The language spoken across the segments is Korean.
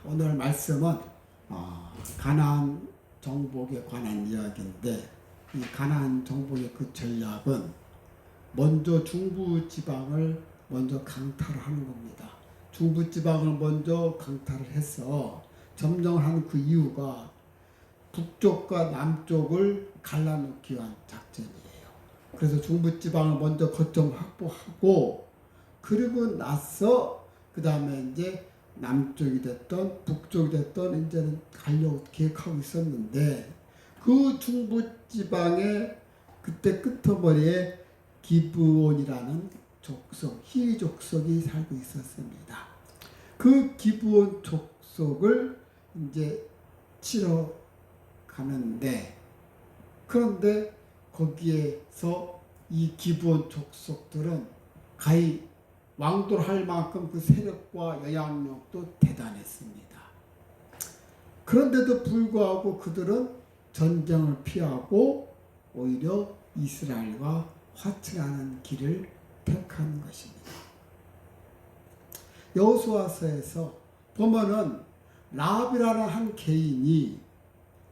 오늘 말씀은 가나안 정복에 관한 이야기인데, 이 가나안 정복의 그 전략은 먼저 중부 지방을 먼저 강탈하는 겁니다. 중부 지방을 먼저 강탈을 해서 점령한 그 이유가 북쪽과 남쪽을 갈라놓기 위한 작전이에요. 그래서 중부 지방을 먼저 거점 확보하고, 그리고 나서 그 다음에 이제 남쪽이 됐던 북쪽이 됐던 이제는 가려고 계획하고 있었는데, 그 중부 지방의 그때 끄트머리에 기브온이라는 족속, 히위 족속이 살고 있었습니다. 그 기브온 족속을 이제 치러 가는데, 그런데 거기에서 이 기브온 족속들은 가히 왕도할 만큼 그 세력과 영향력도 대단했습니다. 그런데도 불구하고 그들은 전쟁을 피하고 오히려 이스라엘과 화친하는 길을 택한 것입니다. 여호수아서에서 보면은 라합이라는 한 개인이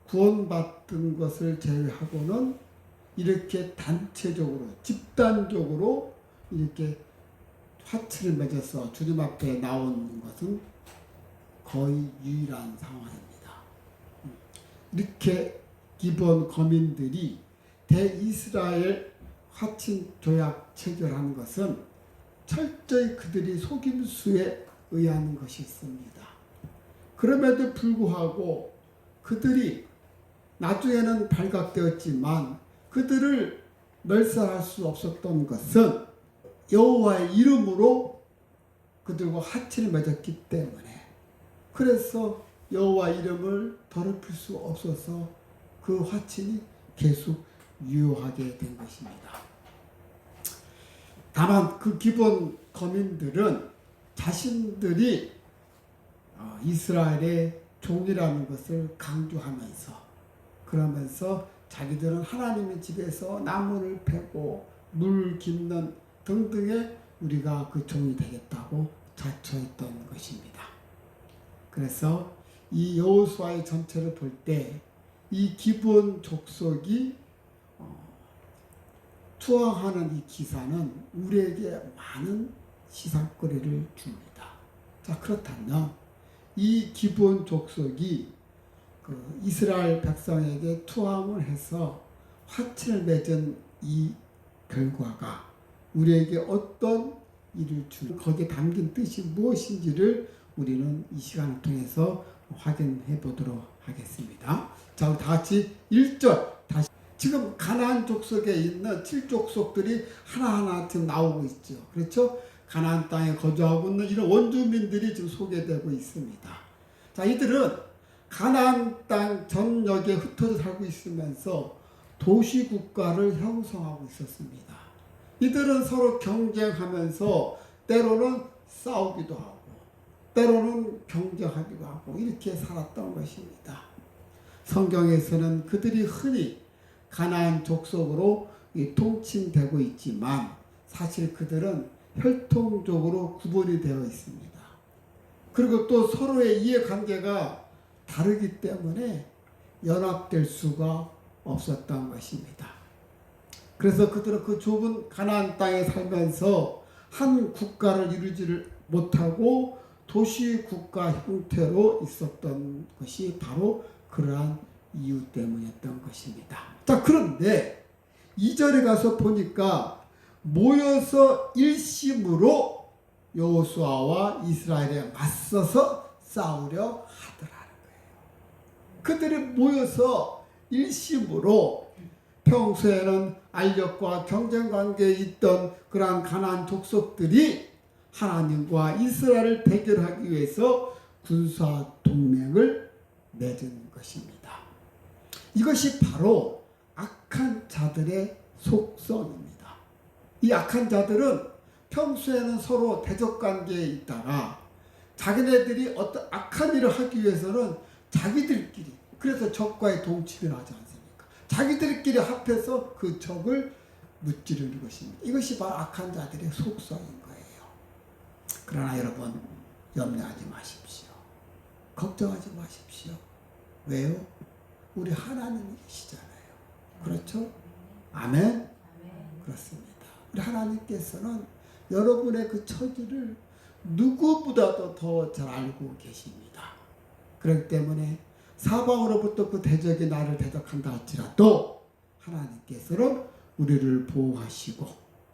구원받은 것을 제외하고는 이렇게 단체적으로 집단적으로 이렇게 화친을 맺어서 주님 앞에 나오는 것은 거의 유일한 상황입니다. 이렇게 기브온 거민들이 대이스라엘 화친 조약 체결한 것은 철저히 그들이 속임수에 의한 것이 있습니다. 그럼에도 불구하고 그들이 나중에는 발각되었지만 그들을 멸살할 수 없었던 것은 여호와의 이름으로 그들과 화친을 맺었기 때문에, 그래서 여호와 이름을 더럽힐 수 없어서 그 화친이 계속 유효하게 된 것입니다. 다만 그 기본 거민들은 자신들이 이스라엘의 종이라는 것을 강조하면서, 그러면서 자기들은 하나님의 집에서 나무를 패고 물 깃는 등등의 우리가 그 종이 되겠다고 자처했던 것입니다. 그래서 이 여호수아의 전체를 볼 때 이 기브온 족속이 투항하는 이 기사는 우리에게 많은 시사거리를 줍니다. 자, 그렇다면 이 기브온 족속이 그 이스라엘 백성에게 투항을 해서 화친을 맺은 이 결과가 우리에게 어떤 일을 주는, 거기에 담긴 뜻이 무엇인지를 우리는 이 시간을 통해서 확인해 보도록 하겠습니다. 자, 우리 다 같이 1절 다시. 지금 가나안 족속에 있는 7족속들이 하나하나 지금 나오고 있죠. 그렇죠? 가나안 땅에 거주하고 있는 이런 원주민들이 지금 소개되고 있습니다. 자, 이들은 가나안 땅 전역에 흩어져 살고 있으면서 도시 국가를 형성하고 있었습니다. 이들은 서로 경쟁하면서 때로는 싸우기도 하고 때로는 경쟁하기도 하고 이렇게 살았던 것입니다. 성경에서는 그들이 흔히 가나안 족속으로 통칭되고 있지만 사실 그들은 혈통적으로 구분이 되어 있습니다. 그리고 또 서로의 이해관계가 다르기 때문에 연합될 수가 없었던 것입니다. 그래서 그들은 그 좁은 가나안 땅에 살면서 한 국가를 이루지를 못하고 도시 국가 형태로 있었던 것이 바로 그러한 이유 때문이었던 것입니다. 자, 그런데 2절에 가서 보니까 모여서 일심으로 여호수아와 이스라엘에 맞서서 싸우려 하더라는 거예요. 그들이 모여서 일심으로, 평소에는 알력과 경쟁 관계에 있던 그러한 가나안 족속들이 하나님과 이스라엘을 대결하기 위해서 군사 동맹을 맺은 것입니다. 이것이 바로 악한 자들의 속성입니다. 이 악한 자들은 평소에는 서로 대적 관계에 있다가 자기네들이 어떤 악한 일을 하기 위해서는 자기들끼리, 그래서 적과의 동침을 하지 않습니까? 자기들끼리 합해서 그 적을 무찌르는 것입니다. 이것이 바로 악한 자들의 속성인 거예요. 그러나 여러분, 염려하지 마십시오. 걱정하지 마십시오. 왜요? 우리 하나님이 계시잖아요. 그렇죠? 아멘? 그렇습니다. 우리 하나님께서는 여러분의 그 처지를 누구보다도 더 잘 알고 계십니다. 그렇기 때문에 사방으로부터 그 대적이 나를 대적한다 할지라도 하나님께서는 우리를 보호하시고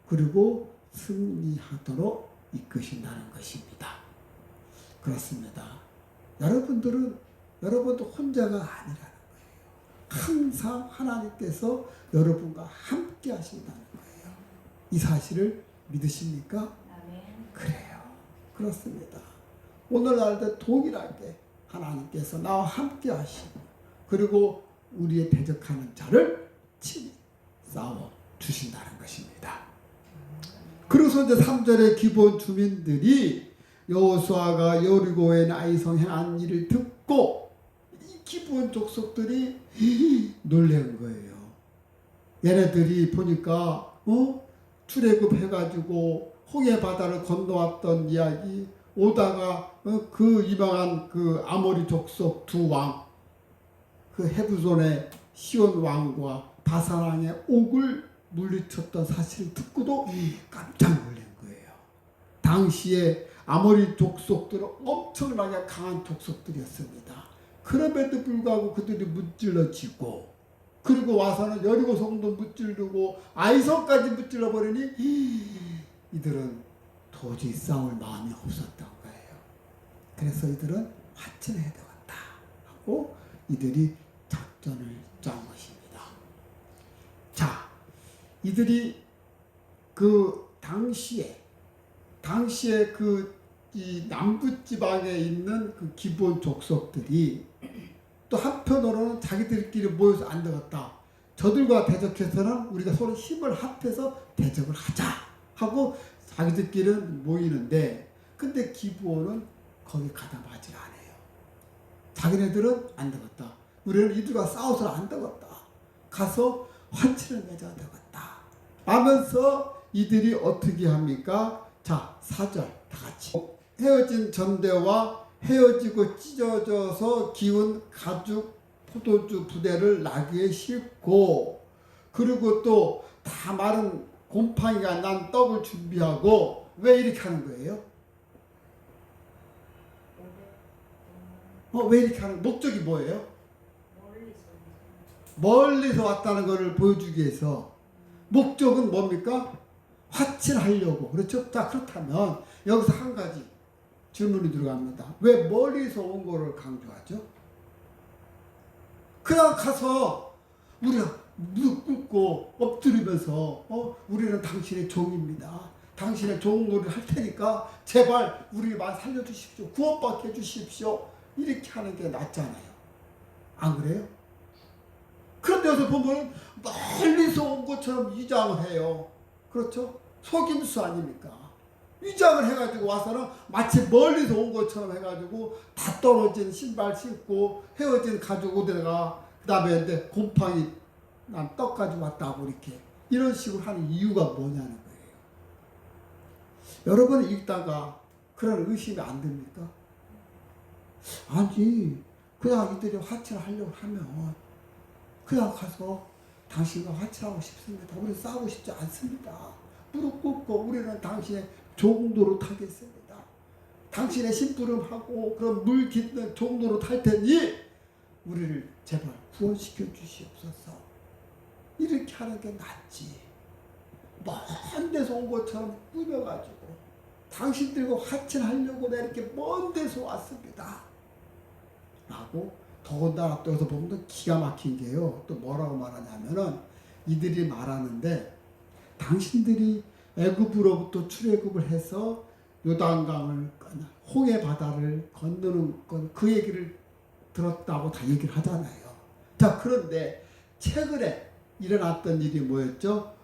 그리고 승리하도록 이끄신다는 것입니다. 그렇습니다. 여러분도 혼자가 아니라는 거예요. 항상 하나님께서 여러분과 함께 하신다는 거예요. 이 사실을 믿으십니까? 그래요. 그렇습니다. 오늘날도 동일하게 하나님께서 나와 함께 하시고 그리고 우리의 대적하는 자를 친히 싸워 주신다는 것입니다. 그래서 이제 3절의 기본 주민들이 여호수아가 여리고에 아이성 행한 일을 듣고 이 기본 족속들이 놀란 거예요. 얘네들이 보니까 출애굽 해가지고 홍해 바다를 건너왔던 이야기 오다가 그 유명한 그 아모리 족속 두 왕, 그 헤브존의 시온 왕과 바산 왕의 옥을 물리쳤던 사실을 듣고도 깜짝 놀란 거예요. 당시에 아모리 족속들은 엄청나게 강한 족속들이었습니다. 그럼에도 불구하고 그들이 무찔러지고 그리고 와서는 여리고 성도 무찔르고 아이성까지 무찔러 버리니 이들은 도저히 싸울 마음이 없었던 거예요. 그래서 이들은 화친해야 되겠다 하고 이들이 작전을 짠 것입니다. 자, 이들이 그 당시에 이 남부 지방에 있는 그 기본 족속들이 또 한편으로는 자기들끼리 모여서 안 되겠다. 저들과 대적해서는 우리가 서로 힘을 합해서 대적을 하자 하고 자기들끼리는 모이는데 근데 기브온은 거기 가담하지 않아요. 자기네들은 안 되겠다. 우리는 이들과 싸워서 안 되겠다. 가서 화친을 맺어야 되겠다. 하면서 이들이 어떻게 합니까? 자, 4절 다 같이. 헤어진 전대와 헤어지고 찢어져서 기운 가죽 포도주 부대를 나귀에 싣고 그리고 또 다 마른 곰팡이가 난 떡을 준비하고 왜 이렇게 하는 거예요? 왜 이렇게 하는 목적이 뭐예요? 멀리서 왔다는 것을 보여주기 위해서 목적은 뭡니까? 화친하려고. 그렇죠? 자, 그렇다면 여기서 한 가지 질문이 들어갑니다. 왜 멀리서 온 거를 강조하죠? 그냥 가서 우리가 무릎 꿇고 엎드리면서 우리는 당신의 종입니다. 당신의 종놀이를 할 테니까 제발 우리만 살려주십시오. 구원받게 해주십시오. 이렇게 하는 게 낫잖아요. 안 그래요? 그런데 여기서 보면 멀리서 온 것처럼 위장을 해요. 그렇죠? 속임수 아닙니까? 위장을 해가지고 와서는 마치 멀리서 온 것처럼 해가지고 다 떨어진 신발 신고 헤어진 가죽 옷에다가 그 다음에 이제 곰팡이 난 떡 가지고 왔다고 이렇게 이런 식으로 하는 이유가 뭐냐는 거예요. 여러분 읽다가 그런 의심이 안 듭니까? 아니 그냥 이들이 화치를 하려고 하면 그냥 가서 당신과 화치하고 싶습니다. 우리 싸우고 싶지 않습니다. 무릎 꿇고 우리는 당신의 종도로 타겠습니다. 당신의 심부름하고 그런 물 깃는 종도로 탈 테니 우리를 제발 구원시켜 주시옵소서. 이렇게 하는 게 낫지. 먼 데서 온 것처럼 꾸며가지고 당신들과 화친하려고 내가 이렇게 먼 데서 왔습니다. 라고 더군다나 또 여기서 보면 또 기가 막힌 게요. 또 뭐라고 말하냐면은 이들이 말하는데 당신들이 애굽으로부터 출애굽을 해서 요단강을 홍해 바다를 건너는 건 그 얘기를 들었다고 다 얘기를 하잖아요. 자, 그런데 최근에 일어났던 일이 뭐였죠?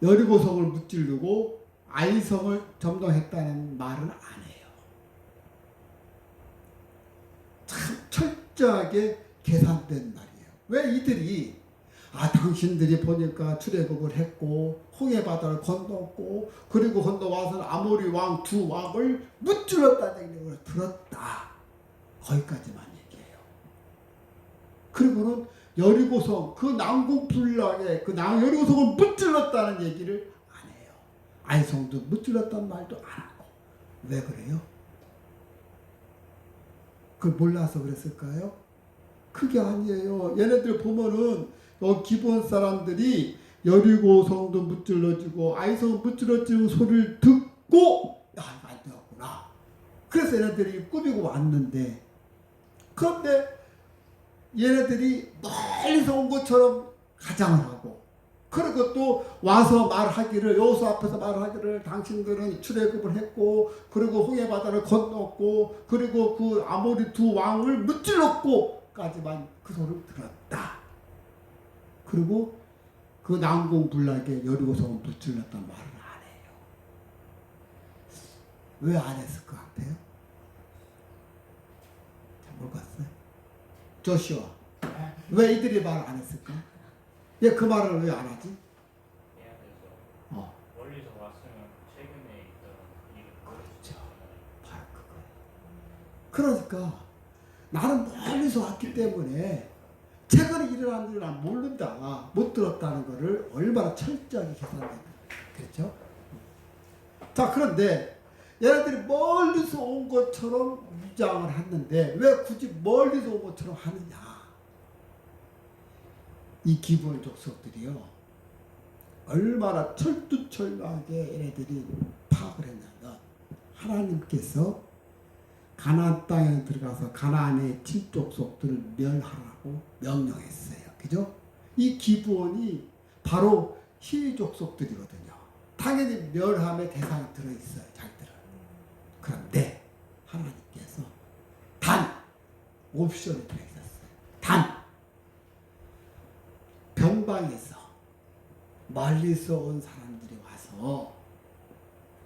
여리고성을 무찌르고 아이성을 점령했다는 말은 안 해요. 참 철저하게 계산된 말이에요. 왜 이들이 당신들이 보니까 출애굽을 했고 홍해 바다를 건넜고 그리고 건너와서 아모리 왕 두 왕을 무찔렀다는 얘기를 들었다. 거기까지만 얘기해요. 그리고는 여리고성 그 난공불락에 그 여리고성을 무찔렀다는 얘기를 안 해요. 아이성도 무찔렀다는 말도 안 하고. 왜 그래요? 그걸 몰라서 그랬을까요? 그게 아니에요. 얘네들 보면은 기브온 사람들이 여리고성도 무찔러지고 아이성 무찔러지는 소리를 듣고 이거 안 되었구나. 그래서 얘네들이 꾸미고 왔는데 그런데 얘네들이 멀리서 온 것처럼 가장을 하고 그리고 또 와서 말하기를 여호수아 앞에서 말하기를 당신들은 출애굽을 했고 그리고 홍해 바다를 건넜고 그리고 그 아모리 두 왕을 무찔렀고까지만 그 소리를 들었다. 그리고 그 난공불락에 여리고성을 무찔렀단 말을 안 해요. 왜 안 했을 것 같아요? 잘 모르겠어요. 조슈아 왜 이들이 말을 안 했을까? 얘 그 말을 왜 안 하지? 멀리서 왔으면 최근에 있던 일. 그렇죠. 바로 그거. 그러니까 나는 멀리서 왔기 때문에 최근에 일어난 일을 난 모른다, 못 들었다는 것을 얼마나 철저하게 계산된다. 그렇죠? 자, 그런데 얘네들이 멀리서 온 것처럼 위장을 했는데 왜 굳이 멀리서 온 것처럼 하느냐? 이 기브온 족속들이요 얼마나 철두철미하게 얘네들이 파악을 했냐면 하나님께서 가나안 땅에 들어가서 가나안의 7족속들을 멸하라고 명령했어요. 그죠? 이 기브온이 바로 히위 족속들이거든요. 당연히 멸함의 대상에 들어있어요. 자기들은. 그런데 하나님께서 단 옵션이 들어있었어요. 단 변방에서 멀리서 온 사람들이 와서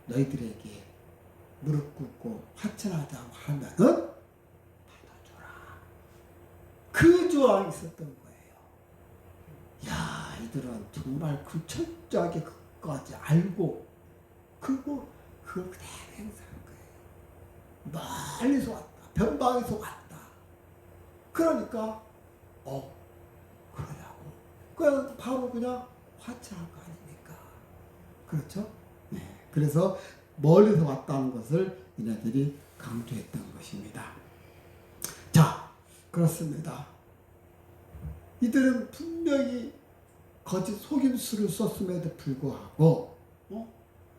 너희들에게 무릎 꿇고 화천하자고 하면은 받아줘라. 그 조항이 있었던 거예요. 야, 이들은 정말 그 철저하게 그것까지 알고 그리고 그걸 그대로 행사한 거예요. 멀리서 왔다. 변방에서 왔다. 그러니까 그러냐고. 그냥 바로 그냥 화천할 거 아닙니까? 그렇죠? 네. 그래서 멀리서 왔다는 것을 이네들이 강조했던 것입니다. 자, 그렇습니다. 이들은 분명히 거짓 속임수를 썼음에도 불구하고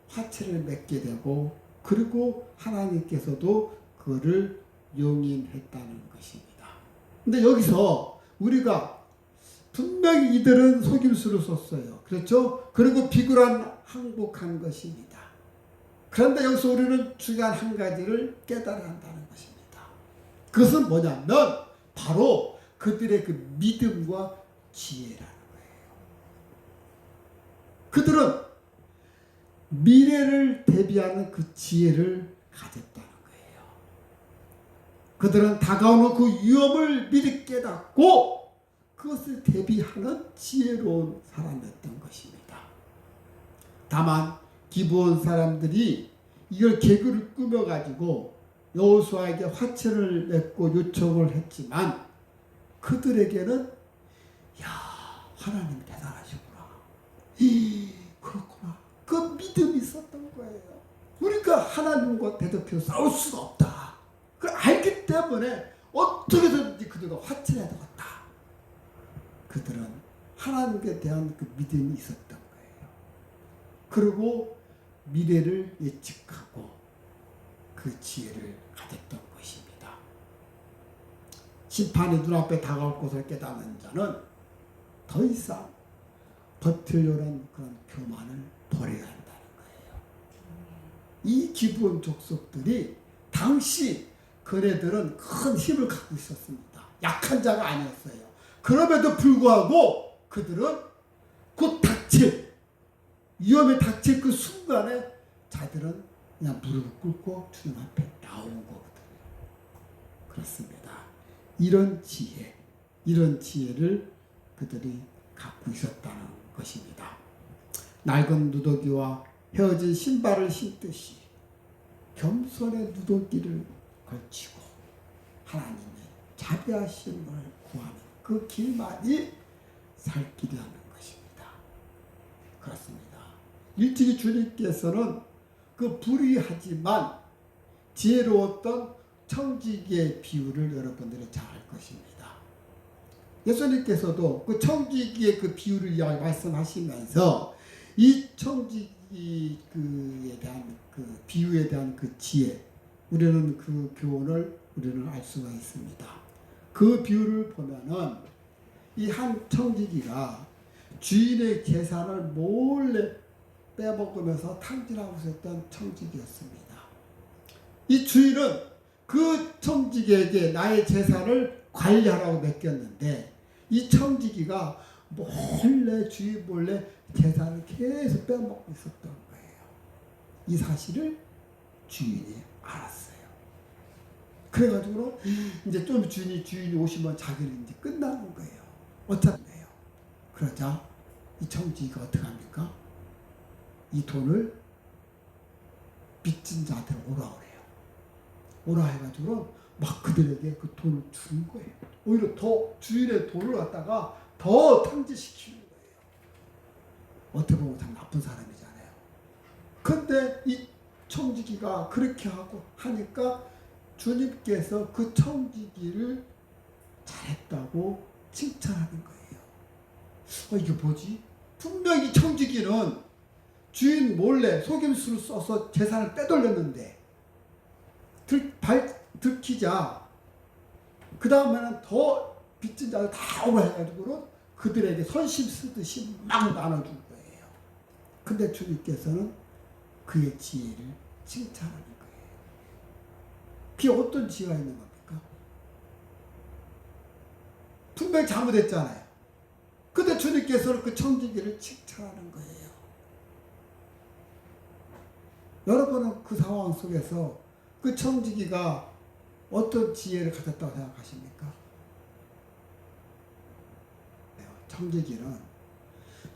화채를 맺게 되고 그리고 하나님께서도 그를 용인했다는 것입니다. 근데 여기서 우리가 분명히 이들은 속임수를 썼어요. 그렇죠? 그리고 비굴한 항복한 것입니다. 그런데 여기서 우리는 중요한 한 가지를 깨달아야 한다는 것입니다. 그것은 뭐냐면 바로 그들의 그 믿음과 지혜라는 거예요. 그들은 미래를 대비하는 그 지혜를 가졌다는 거예요. 그들은 다가오는 그 위험을 미리 깨닫고 그것을 대비하는 지혜로운 사람이었던 것입니다. 다만 기브온 사람들이 이걸 개그를 꾸며가지고 여호수아에게 화채를 맺고 요청을 했지만 그들에게는 야, 하나님 대단하시구나. 그렇구나. 그 믿음이 있었던 거예요. 우리가 하나님과 대적해서 싸울 수가 없다. 그걸 알기 때문에 어떻게든지 그들과 화채를 해야 되겠다. 그들은 하나님께 대한 그 믿음이 있었던 거예요. 그리고 미래를 예측하고 그 지혜를 가졌던 것입니다. 심판이 눈앞에 다가올 것을 깨닫는 자는 더 이상 버틸려는 그런 교만을 버려야 한다는 거예요. 이 기브온 족속들이 당시 그네들은 큰 힘을 갖고 있었습니다. 약한 자가 아니었어요. 그럼에도 불구하고 그들은 곧 위험에 닥칠 그 순간에 자들은 그냥 무릎을 꿇고 주님 앞에 나온 거거든요. 그렇습니다. 이런 지혜를 그들이 갖고 갖고 있었다는 것입니다. 낡은 누더기와 헤어진 신발을 신듯이 겸손의 누더기를 걸치고 하나님의 자비하심을 구하는 그 길만이 살 길이라는 것입니다. 그렇습니다. 일찍이 주님께서는 그 불의하지만 지혜로웠던 청지기의 비유를 여러분들이 잘 알 것입니다. 예수님께서도 그 청지기의 그 비유를 말씀하시면서 이 청지기에 대한 그 비유에 대한 그 지혜, 우리는 그 교훈을 우리는 알 수가 있습니다. 그 비유를 보면은 이 한 청지기가 주인의 재산을 몰래 빼먹으면서 탕진하고 있었던 청지기였습니다. 이 주인은 그 청지기에게 나의 재산을 관리하라고 맡겼는데 이 청지기가 몰래 주인 몰래 재산을 계속 빼먹고 있었던 거예요. 이 사실을 주인이 알았어요. 그래가지고 이제 좀 주인이 오시면 자기는 이제 끝나는 거예요. 어쩌네요. 그러자 이 청지기가 어떻게 합니까? 이 돈을 빚진 자한테 오라 그래요. 오라 해가지고 막 그들에게 그 돈을 준 거예요. 오히려 더 주인의 돈을 갖다가 더 탕진시키는 거예요. 어떻게 보면 참 나쁜 사람이잖아요. 근데 이 청지기가 그렇게 하고 하니까 주님께서 그 청지기를 잘했다고 칭찬하는 거예요. 이게 뭐지? 분명히 청지기는 주인 몰래 속임수를 써서 재산을 빼돌렸는데 들키자 그 다음에는 더 빚진 자를 다 오라 해가지고는 그들에게 선심 쓰듯이 막 나눠준 거예요. 근데 주님께서는 그의 지혜를 칭찬하는 거예요. 그게 어떤 지혜가 있는 겁니까? 분명히 잘못했잖아요. 근데 주님께서는 그 청지기를 칭찬하는 거예요. 여러분은 그 상황 속에서 그 청지기가 어떤 지혜를 가졌다고 생각하십니까? 청지기는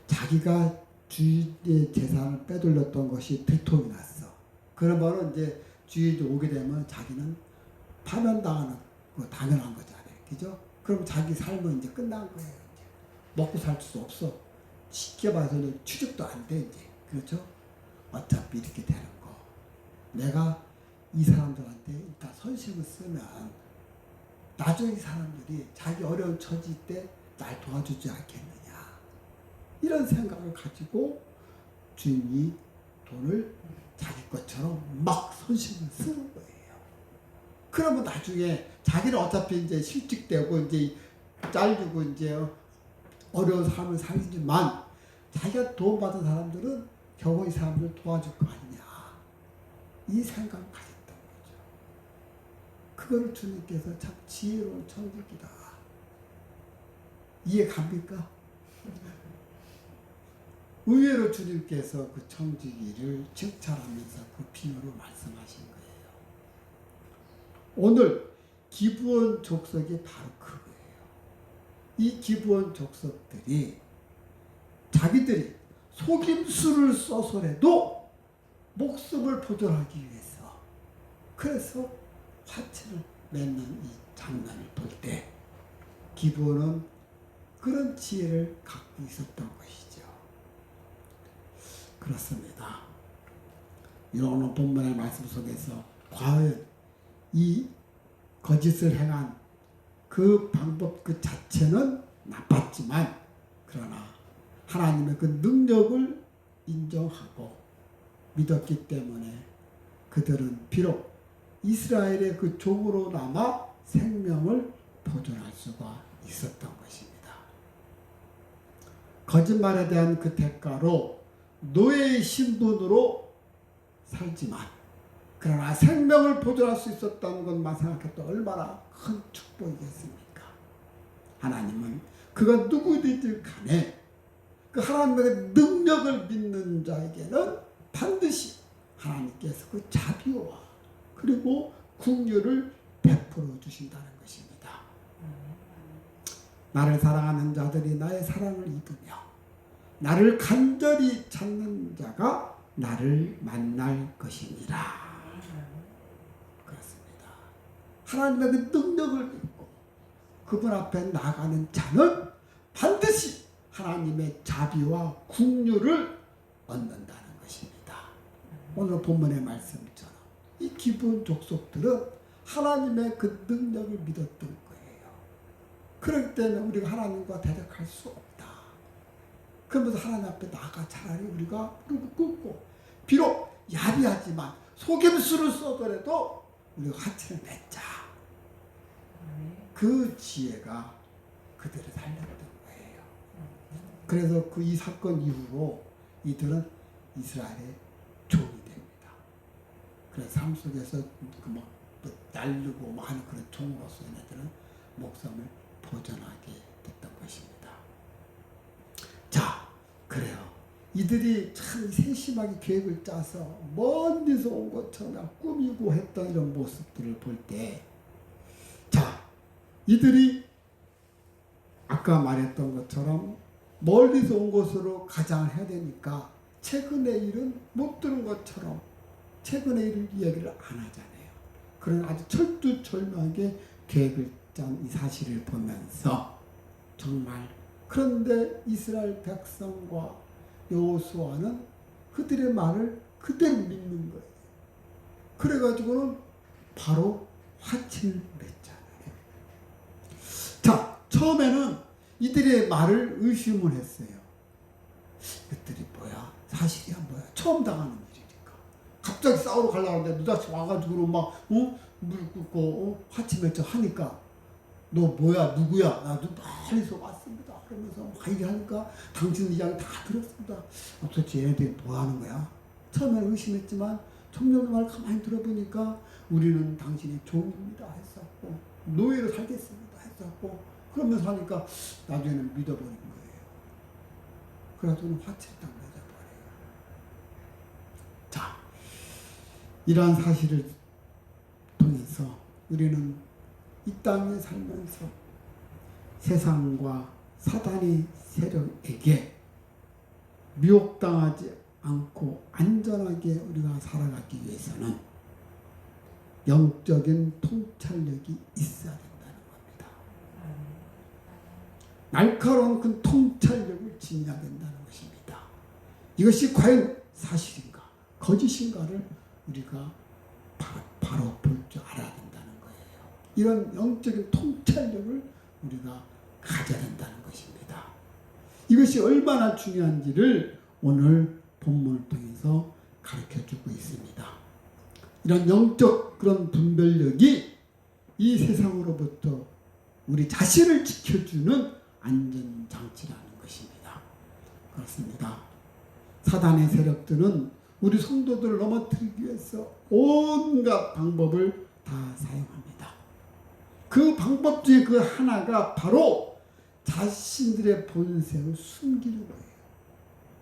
자기가 주인의 재산을 빼돌렸던 것이 들통이 났어. 그러면 이제 주인이 오게 되면 자기는 파면당하는 거 당연한 거잖아요. 그죠? 그럼 자기 삶은 이제 끝난 거예요. 이제. 먹고 살 수 없어. 쉽게 봐서는 취직도 안 돼, 이제. 그렇죠? 어차피 이렇게 되는 거. 내가 이 사람들한테 일단 선심을 쓰면 나중에 이 사람들이 자기 어려운 처지 때 날 도와주지 않겠느냐. 이런 생각을 가지고 주인이 돈을 자기 것처럼 막 선심을 쓰는 거예요. 그러면 나중에 자기는 어차피 이제 실직되고 이제 잘리고 이제 어려운 삶을 살지만 자기가 도움받은 사람들은 겨우 이 사람들 도와줄 거 아니냐. 이 생각을 가졌던 거죠. 그거를 주님께서 참 지혜로운 청지기다. 이해 갑니까? 의외로 주님께서 그 청지기를 칭찬하면서 그 비유로 말씀하신 거예요. 오늘 기브온 족속이 바로 그거예요. 이 기브온 족속들이 자기들이 속임수를 써서라도 목숨을 보존하기 위해서 그래서 화친을 맺는 이 장면을 볼 때 기브온은 그런 지혜를 갖고 있었던 것이죠. 그렇습니다. 이런 본문의 말씀 속에서 과연 이 거짓을 행한 그 방법 그 자체는 나빴지만 그러나 하나님의 그 능력을 인정하고 믿었기 때문에 그들은 비록 이스라엘의 그 종으로 남아 생명을 보존할 수가 있었던 것입니다. 거짓말에 대한 그 대가로 노예의 신분으로 살지만 그러나 생명을 보존할 수 있었던 것만 생각해도 얼마나 큰 축복이겠습니까? 하나님은 그가 누구든지 간에 그 하나님의 능력을 믿는 자에게는 반드시 하나님께서 그 자비와 그리고 긍휼을 베풀어 주신다는 것입니다. 나를 사랑하는 자들이 나의 사랑을 입으며 나를 간절히 찾는 자가 나를 만날 것이니라. 그렇습니다. 하나님의 그 능력을 믿고 그분 앞에 나가는 자는 반드시 하나님의 자비와 긍휼을 얻는다는 것입니다. 오늘 본문의 말씀처럼 이 기브온 족속들은 하나님의 그 능력을 믿었던 거예요. 그렇기 때문에 우리가 하나님과 대적할 수 없다. 그러면서 하나님 앞에 나가 차라리 우리가 무릎을 꿇고 비록 야비하지만 속임수를 써더라도 우리가 화친을 맺자. 그 지혜가 그들을 살렸던 거예요. 그래서 그 이 사건 이후로 이들은 이스라엘의 종이 됩니다. 그래서 삶 속에서 그 날르고 많은 그런 종으로서 얘네들은 목숨을 보존하게 됐던 것입니다. 자, 그래요. 이들이 참 세심하게 계획을 짜서 먼 데서 온 것처럼 꾸미고 했던 이런 모습들을 볼 때, 자, 이들이 아까 말했던 것처럼 멀리서 온 곳으로 가장을 해야 되니까 최근의 일은 못 들은 것처럼 최근의 일을 이야기를 안 하잖아요. 그런 아주 철두철미하게 계획을 짠 이 사실을 보면서 정말 그런데 이스라엘 백성과 여호수아는 그들의 말을 그대로 믿는 거예요. 그래가지고는 바로 화친을 맺잖아요. 자, 처음에는 이들의 말을 의심을 했어요. 이들이 뭐야? 사실이야 뭐야? 처음 당하는 일이니까. 갑자기 싸우러 가려고 하는데 누다치 와가지고 막 무릎 꿇고 화친 맺자 하니까 너 뭐야? 누구야? 나도 멀리서 왔습니다. 그러면서 막 얘기하니까 당신 이야기 다 들었습니다. 도대체 얘네들이 뭐 하는 거야? 처음에는 의심했지만 청년의 말 가만히 들어보니까 우리는 당신의 종입니다 했었고 노예로 살겠습니다 했었고 그러면서 하니까 나중에는 믿어버린 거예요. 그래가지고는 화치를 딱 맺어버려요. 자, 이러한 사실을 통해서 우리는 이 땅에 살면서 세상과 사단의 세력에게 미혹당하지 않고 안전하게 우리가 살아가기 위해서는 영적인 통찰력이 있어야 된다는 겁니다. 날카로운 그 통찰력을 지녀야 된다는 것입니다. 이것이 과연 사실인가 거짓인가를 우리가 바로 볼 줄 알아야 된다는 거예요. 이런 영적인 통찰력을 우리가 가져야 된다는 것입니다. 이것이 얼마나 중요한지를 오늘 본문을 통해서 가르쳐주고 있습니다. 이런 영적 그런 분별력이 이 세상으로부터 우리 자신을 지켜주는 안전장치라는 것입니다. 그렇습니다. 사단의 세력들은 우리 성도들을 넘어뜨리기 위해서 온갖 방법을 다 사용합니다. 그 방법 중에 그 하나가 바로 자신들의 본색을 숨기는 거예요.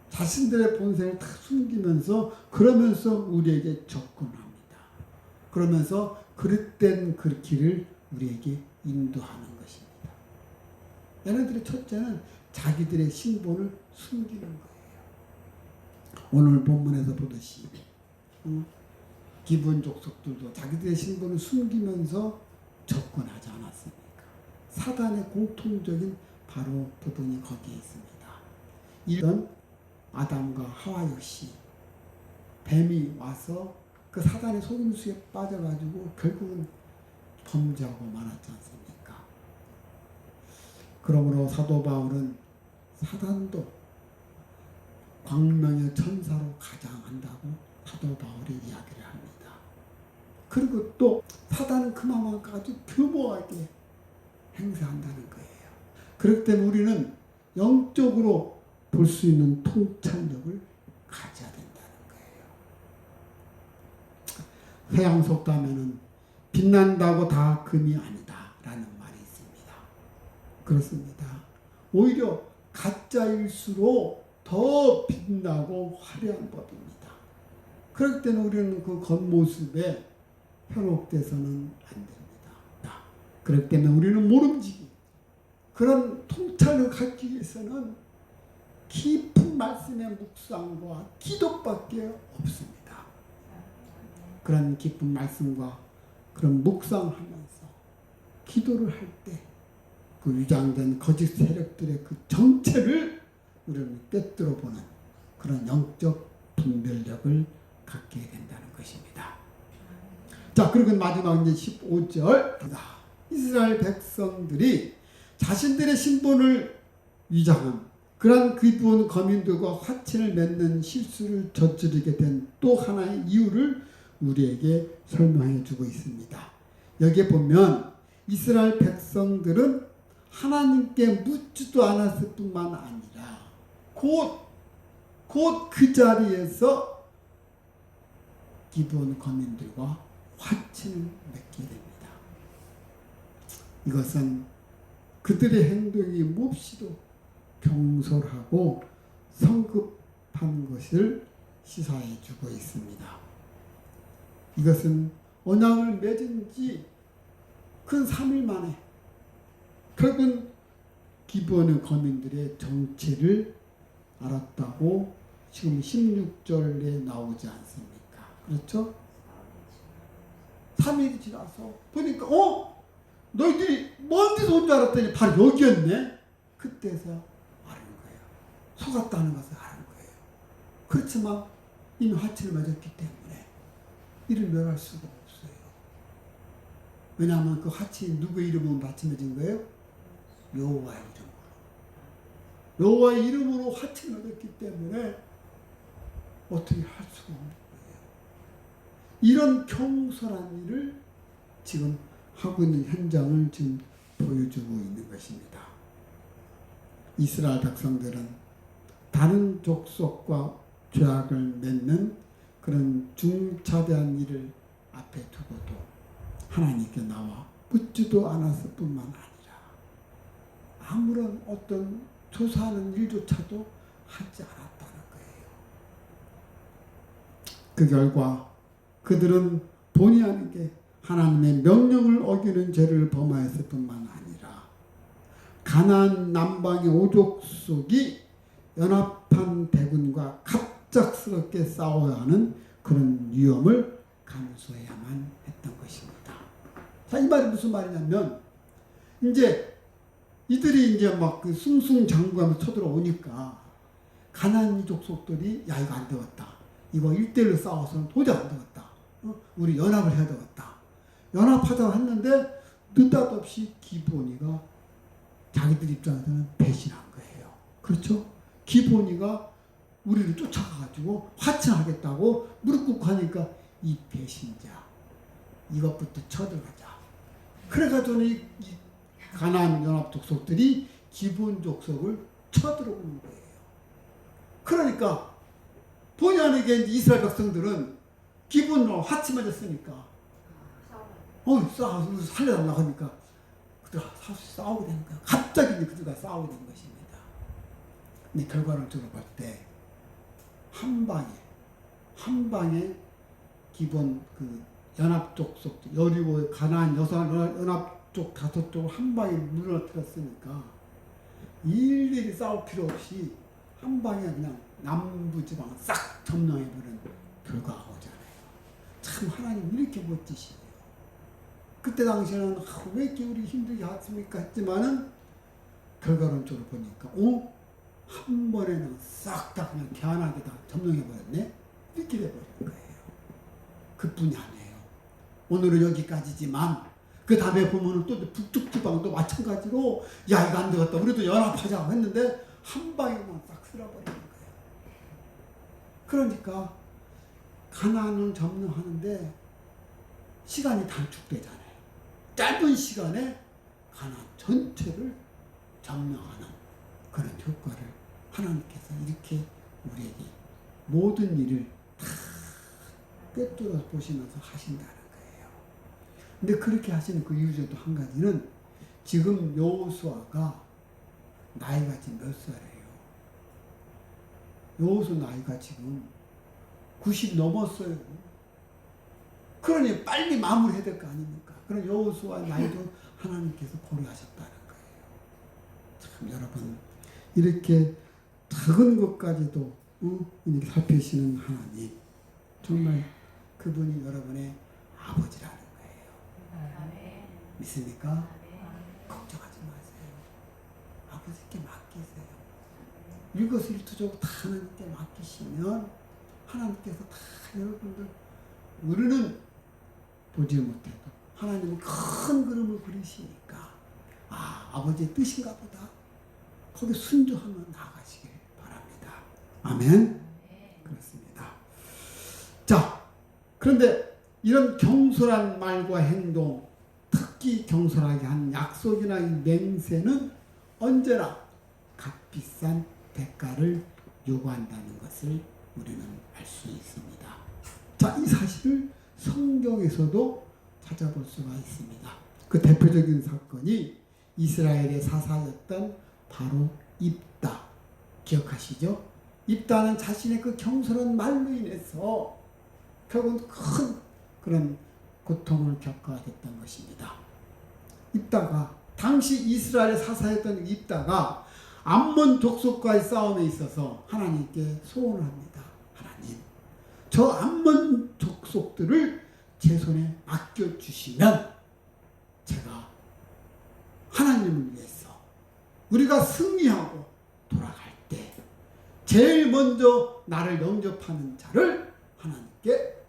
자신들의 본색을 다 숨기면서 그러면서 우리에게 접근합니다. 그러면서 그릇된 그 길을 우리에게 인도하는 것입니다. 얘네들의 첫째는 자기들의 신분을 숨기는 거예요. 오늘 본문에서 보듯이 기브온 족속들도 자기들의 신분을 숨기면서 접근하지 않았습니까? 사단의 공통적인 바로 부분이 거기에 있습니다. 이런 아담과 하와 역시 뱀이 와서 그 사단의 속임수에 빠져가지고 결국은 범죄하고 말았지 않습니까? 그러므로 사도 바울은 사단도 광명의 천사로 가장한다고 사도 바울이 이야기를 합니다. 그리고 또 사단은 그만큼 아주 교묘하게 행사한다는 거예요. 그렇기 때문에 우리는 영적으로 볼 수 있는 통찰력을 가져야 된다는 거예요. 서양 속담에는 빛난다고 다 금이 아니다 라는 말이 있습니다. 그렇습니다. 오히려 가짜일수록 더 빛나고 화려한 법입니다. 그렇기 때문에 우리는 그 겉모습에 현혹돼서는 안 됩니다. 그렇기 때문에 우리는 모름지기 그런 통찰을 갖기 위해서는 깊은 말씀의 묵상과 기도밖에 없습니다. 그런 깊은 말씀과 그런 묵상하면서 기도를 할 때 그 위장된 거짓 세력들의 그 정체를 우리는 꿰뚫어 보는 그런 영적 분별력을 갖게 된다는 것입니다. 자, 그리고 마지막 이제 15절. 이스라엘 백성들이 자신들의 신분을 위장한 그러한 기브온 거민들과 화친을 맺는 실수를 저지르게 된 또 하나의 이유를 우리에게 설명해 주고 있습니다. 여기에 보면 이스라엘 백성들은 하나님께 묻지도 않았을 뿐만 아니라 곧 그 자리에서 기브온 거민들과 화친을 맺게 됩니다. 이것은 그들의 행동이 몹시도 경솔하고 성급한 것을 시사해 주고 있습니다. 이것은 언약을 맺은 지 근 3일 만에 결국은 기브온의 거민들의 정체를 알았다고 지금 16절에 나오지 않습니까? 그렇죠? 3일이 지나서 보니까 너희들이 먼 데서 온 줄 알았더니 바로 여기였네. 그때서 아는 거예요. 속았다는 것을 아는 거예요. 그렇지만 이미 화친을 맺었기 때문에 이를 멸할 수가 없어요. 왜냐하면 그 화친이 누구의 이름으로 받쳐 맺은 거예요? 여호와의 이름으로. 여호와의 이름으로 화친을 맺었기 때문에 어떻게 할 수가 없는 거예요. 이런 경솔한 일을 지금 하고 있는 현장을 지금 보여주고 있는 것입니다. 이스라엘 백성들은 다른 족속과 죄악을 맺는 그런 중차대한 일을 앞에 두고도 하나님께 나와 묻지도 않았을 뿐만 아니라 아무런 어떤 조사하는 일조차도 하지 않았다는 거예요. 그 결과 그들은 본의 아니게 하나님의 명령을 어기는 죄를 범하였을 뿐만 아니라 가나안 남방의 오족속이 연합한 대군과 갑작스럽게 싸워야 하는 그런 위험을 감수해야만 했던 것입니다. 자, 이 말이 무슨 말이냐면 이제 이들이 이제 막 그 숭숭장구하면서 쳐들어오니까 가나안 족속들이 야 이거 안 되겠다. 이거 1대1로 싸워서는 도저히 안 되겠다. 우리 연합을 해야 되겠다. 연합하자고 했는데 느닷없이 기브온이가 자기들 입장에서는 배신한 거예요. 그렇죠? 기브온이가 우리를 쫓아가가지고 화친하겠다고 무릎 꿇고 하니까 이 배신자 이것부터 쳐들어가자. 그래가지고 이 가나안 연합 족속들이 기브온 족속을 쳐들어오는 거예요. 그러니까 본의 아니게 이스라엘 백성들은 기브온으로 화친 맞았으니까 싸워서 살려달라고 하니까 그들 싸우게 되는 거예요. 갑자기 이제 그들과 싸우게 된 것입니다. 근데 결과를 들어볼 때 한 방에 기본 그 연합 족속 여리고 가나안 연합 쪽 5쪽을 한 방에 무너뜨렸으니까 일일이 싸울 필요 없이 한 방에 그냥 남부 지방을 싹 점령해버리는 결과가 오잖아요. 참 하나님 이렇게 멋지시네요. 그때 당시에는 왜 이렇게 우리 힘들게 했습니까 했지만은 결과론적으로 보니까 한 번에는 싹 다 그냥 개안하게 다 점령해버렸네. 이렇게 돼버린 거예요. 그뿐이 아니에요. 오늘은 여기까지지만 그 다음에 보면은 또 북쪽 지방도 마찬가지로 야 이거 안 되겠다. 우리도 연합하자고 했는데 한 방에만 싹 쓸어버리는 거예요. 그러니까 가나안을 점령하는데 시간이 단축되잖아요. 짧은 시간에 가나안 전체를 점령하는 그런 효과를 하나님께서 이렇게 우리에게 모든 일을 다 꿰뚫어 보시면서 하신다는 거예요. 근데 그렇게 하시는 그 이유 중에 또 한 가지는 지금 여호수아가 나이가 지금 몇 살이에요? 여호수 나이가 지금 90 넘었어요. 그러니 빨리 마무리해야 될 거 아닙니까? 그런 여호수아 나이도 하나님께서 고려하셨다는 거예요. 참 여러분 이렇게 작은 것까지도 이렇게 살피시는 하나님, 정말 그분이 여러분의 아버지라는 거예요. 믿습니까? 걱정하지 마세요. 아버지께 맡기세요. 일거수일투족을 다 하나님께 맡기시면 하나님께서 다 여러분들, 우리는 보지 못해도 하나님은 큰 그림을 그리시니까 아버지의 뜻인가 보다. 거기 순종하면 나가시길 바랍니다. 아멘. 그렇습니다. 자, 그런데 이런 경솔한 말과 행동, 특히 경솔하게 한 약속이나 이 맹세는 언제나 값비싼 대가를 요구한다는 것을 우리는 알 수 있습니다. 자, 이 사실을 성경에서도 찾아볼 수가 있습니다. 그 대표적인 사건이 이스라엘의 사사였던 바로 입다. 기억하시죠? 입다는 자신의 그 경솔한 말로 인해서 결국은 큰 그런 고통을 겪어야 됐던 것입니다. 입다가, 당시 이스라엘의 사사였던 입다가 암몬 족속과의 싸움에 있어서 하나님께 소원을 합니다. 하나님, 저 암몬 족속들을 제 손에 맡겨주시면 제가 하나님을 위해서 우리가 승리하고 돌아갈 때 제일 먼저 나를 영접하는 자를 하나님께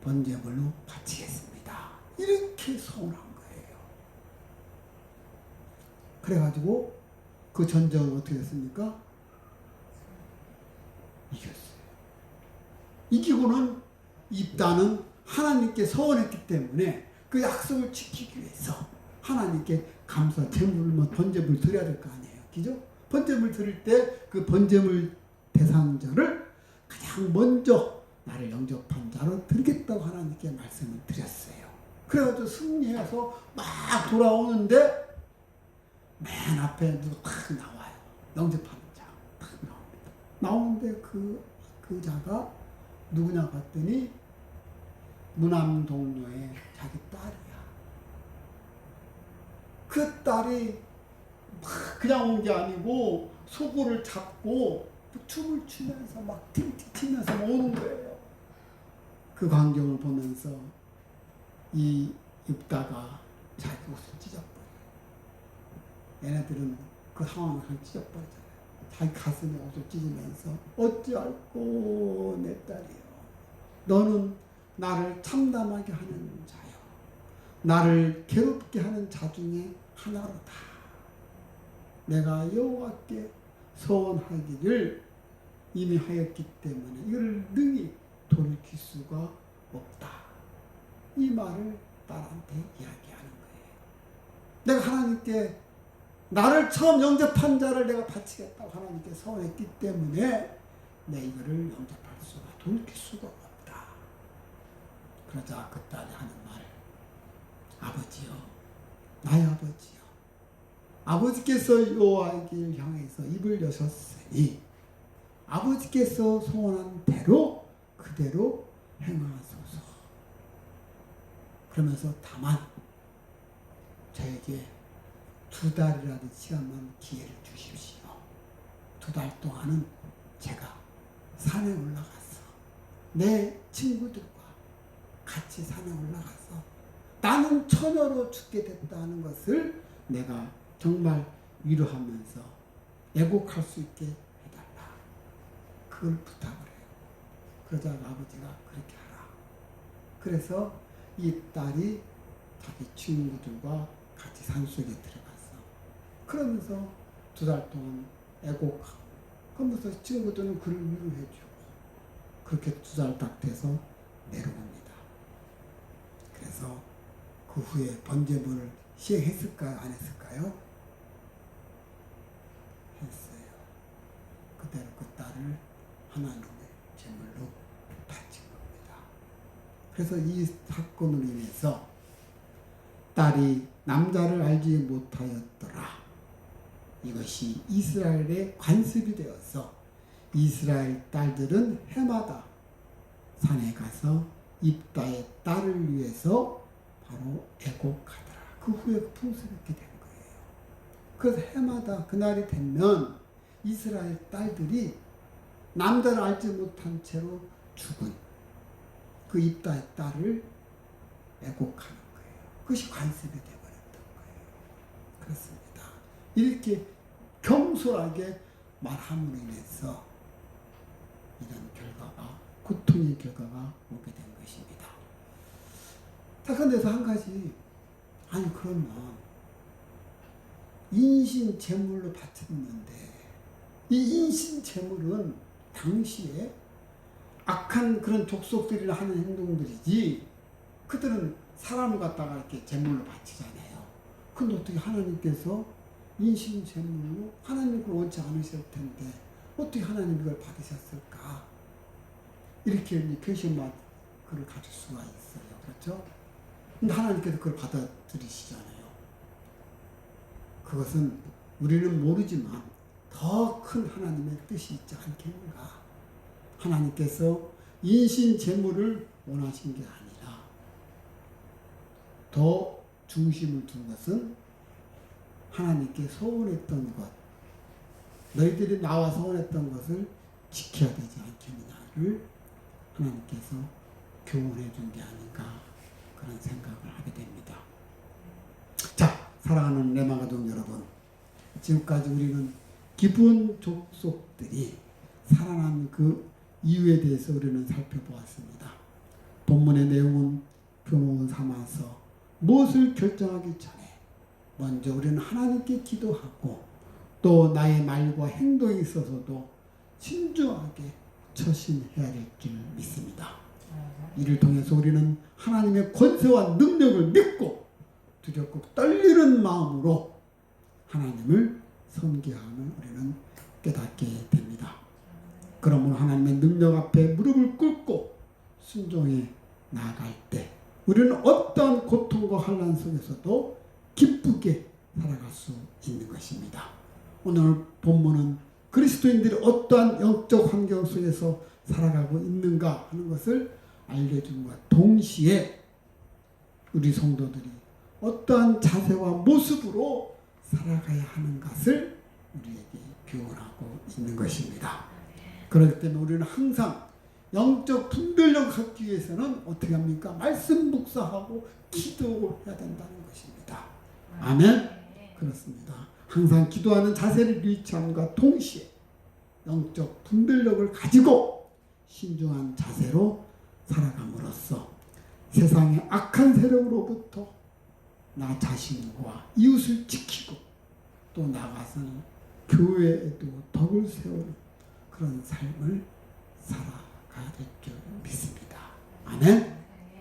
번제물로 바치겠습니다. 이렇게 소원한 거예요. 그래가지고 그 전쟁은 어떻게 됐습니까? 이겼어요. 이기고는 입다는 하나님께 서원했기 때문에 그 약속을 지키기 위해서 하나님께 감사, 제물을, 번제물 드려야 될 거 아니에요. 그죠? 번제물 드릴 때 그 번제물 대상자를 가장 먼저 나를 영접한 자로 드리겠다고 하나님께 말씀을 드렸어요. 그래가지고 승리해서 막 돌아오는데 맨 앞에 누가 탁 나와요. 영접하는 자 탁 나옵니다. 나오는데 그 자가 누구냐 봤더니 무남동료의 자기 딸이야. 그 딸이 막 그냥 온 게 아니고 소고를 잡고 춤을 추면서 막 팅팅 치면서 오는 거예요. 그 광경을 보면서 이 입다가 자기 옷을 찢어버려요. 얘네들은 그 상황을 그냥 찢어버리잖아요. 자기 가슴에 옷을 찢으면서 어찌할꼬 내 딸이여, 너는 나를 참담하게 하는 자요, 나를 괴롭게 하는 자 중에 하나로다. 내가 여호와께 소원하기를 이미 하였기 때문에 이걸 능히 돌이킬 수가 없다. 이 말을 딸한테 이야기하는 거예요. 내가 하나님께 나를 처음 영접한 자를 내가 바치겠다고 하나님께 소원했기 때문에 내 이거를 영접할 수가, 돌이킬 수가 없다. 그러자 그 딸이 하는 말, 아버지요, 나의 아버지요, 아버지께서 여호와를 향해서 입을 여셨으니 아버지께서 소원한 대로 그대로 행하소서. 그러면서 다만 저에게 2달이라도 시간만 기회를 주십시오. 2달 동안은 제가 산에 올라가서 내 친구들과 같이 산에 올라가서 나는 처녀로 죽게 됐다는 것을 내가 정말 위로하면서 애곡할 수 있게 해달라. 그걸 부탁을 해요. 그러자 아버지가 그렇게 하라. 그래서 이 딸이 자기 친구들과 같이 산속에 들어갔어. 그러면서 2달 동안 애곡하고, 그러면서 친구들은 그를 위로해주고, 그렇게 2달 딱 돼서 내려옵니다. 그래서 그 후에 번제물을 시행했을까요? 안 했을까요? 했어요. 그대로 그 딸을 하나님의 제물로 바친 겁니다. 그래서 이 사건으로 인해서 딸이 남자를 알지 못하였더라. 이것이 이스라엘의 관습이 되어서 이스라엘 딸들은 해마다 산에 가서 입다의 딸을 위해서 바로 애곡하더라. 그 후에 그 풍습이 있게 된 거예요. 그래서 해마다 그날이 되면 이스라엘 딸들이 남자를 알지 못한 채로 죽은 그 입다의 딸을 애곡하는 거예요. 그것이 관습이 되어버렸던 거예요. 그렇습니다. 이렇게 겸손하게 말함으로 인해서 이런 결과가, 고통의 결과가 오게 된 것입니다. 자, 그런데서 한 가지, 아니 그러면 인신 제물로 바쳤는데 이 인신 제물은 당시에 악한 그런 족속들이 하는 행동들이지, 그들은 사람을 갖다가 이렇게 제물로 바치잖아요. 근데 어떻게 하나님께서 인신 제물로, 하나님 그걸 원치 않으실 텐데 어떻게 하나님 이걸 받으셨을까? 이렇게 퀘스천 마크를 가질 수가 있어요. 그렇죠? 근데 하나님께서 그걸 받아들이시잖아요. 그것은 우리는 모르지만 더 큰 하나님의 뜻이 있지 않겠는가? 하나님께서 인신 제물을 원하신 게 아니라 더 중심을 둔 것은 하나님께 소원했던 것, 너희들이 나와 소원했던 것을 지켜야 되지 않겠느냐를 하나님께서 교훈해 준 게 아닌가, 그런 생각을 하게 됩니다. 자, 사랑하는 레마가족 여러분, 지금까지 우리는 기브온 족속들이 살아난 그 이유에 대해서 우리는 살펴보았습니다. 본문의 내용은 교훈 삼아서 무엇을 결정하기 전에 먼저 우리는 하나님께 기도하고 또 나의 말과 행동에 있어서도 신중하게 처신해야 될 줄 믿습니다. 이를 통해서 우리는 하나님의 권세와 능력을 믿고 두렵고 떨리는 마음으로 하나님을 섬기함을 우리는 깨닫게 됩니다. 그러므로 하나님의 능력 앞에 무릎을 꿇고 순종해 나아갈 때 우리는 어떠한 고통과 환난 속에서도 기쁘게 살아갈 수 있는 것입니다. 오늘 본문은 그리스도인들이 어떠한 영적 환경 속에서 살아가고 있는가 하는 것을 알려줌과 동시에 우리 성도들이 어떠한 자세와 모습으로 살아가야 하는 것을 우리에게 교훈하고 있는 것입니다. 그렇기 때문에 우리는 항상 영적 분별력을 갖기 위해서는 어떻게 합니까? 말씀 묵상하고 기도해야 된다는 것입니다. 아멘? 그렇습니다. 항상 기도하는 자세를 유치함과 동시에 영적 분별력을 가지고 신중한 자세로 살아감으로써 세상의 악한 세력으로부터 나 자신과 이웃을 지키고 또 나가서는 교회에도 덕을 세우는 그런 삶을 살아가야 될 줄 믿습니다. 아멘?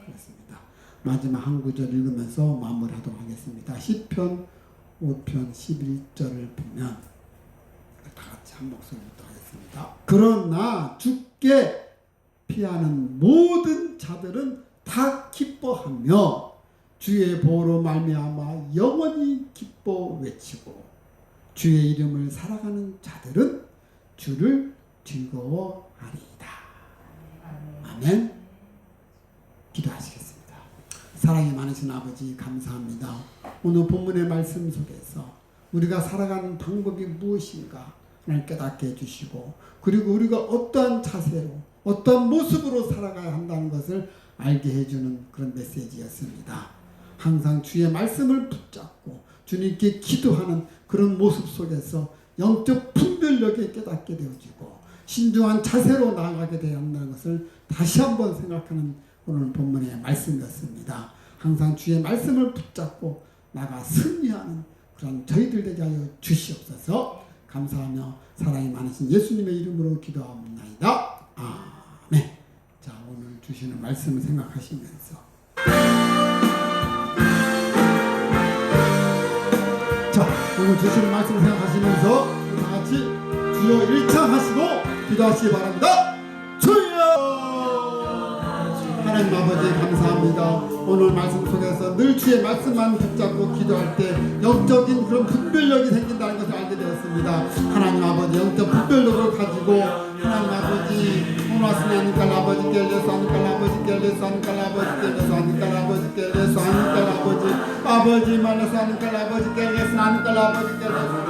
그렇습니다. 마지막 한 구절 읽으면서 마무리하도록 하겠습니다. 시편 5편 11절을 보면 다 같이 한 목소리부터 하겠습니다. 그러나 주께 피하는 모든 자들은 다 기뻐하며 주의 보호로 말미암아 영원히 기뻐 외치고 주의 이름을 살아가는 자들은 주를 즐거워하리이다. 아멘. 기도하시겠습니다. 사랑이 많으신 아버지 감사합니다. 오늘 본문의 말씀 속에서 우리가 살아가는 방법이 무엇인가 를 깨닫게 해주시고 그리고 우리가 어떠한 자세로 어떠한 모습으로 살아가야 한다는 것을 알게 해주는 그런 메시지였습니다. 항상 주의 말씀을 붙잡고 주님께 기도하는 그런 모습 속에서 영적 분별력에 깨닫게 되어지고 신중한 자세로 나아가게 되어야 한다는 것을 다시 한번 생각하는 오늘 본문의 말씀이었습니다. 항상 주의 말씀을 붙잡고 나가 승리하는 그런 저희들 되게 하여 주시옵소서. 감사하며 사랑이 많으신 예수님의 이름으로 기도합니다. 아멘. 자, 오늘 주시는 말씀을 생각하시면서 자, 오늘 주시는 말씀을 생각하시면서 다 같이 주여 1차 하시고 기도하시기 바랍니다. 주여! 하나님 아버지 감사합니다. 오늘 말씀 속에서 늘 주의 말씀만 붙잡고 기도할 때 영적인 그런 분별력이 생긴다는 것을 알게 되었습니다. 하나님 아버지 영적 분별력을 가지고 하나님 아버지 오나스나니까 아버지께 예수 하니까 아버지께 예수 하니까 아버지께 예수 하니까 아버지께 예수 하니까 아버지 아버지 만나서 하니까 아버지께 내서 하니까 아버지께 내서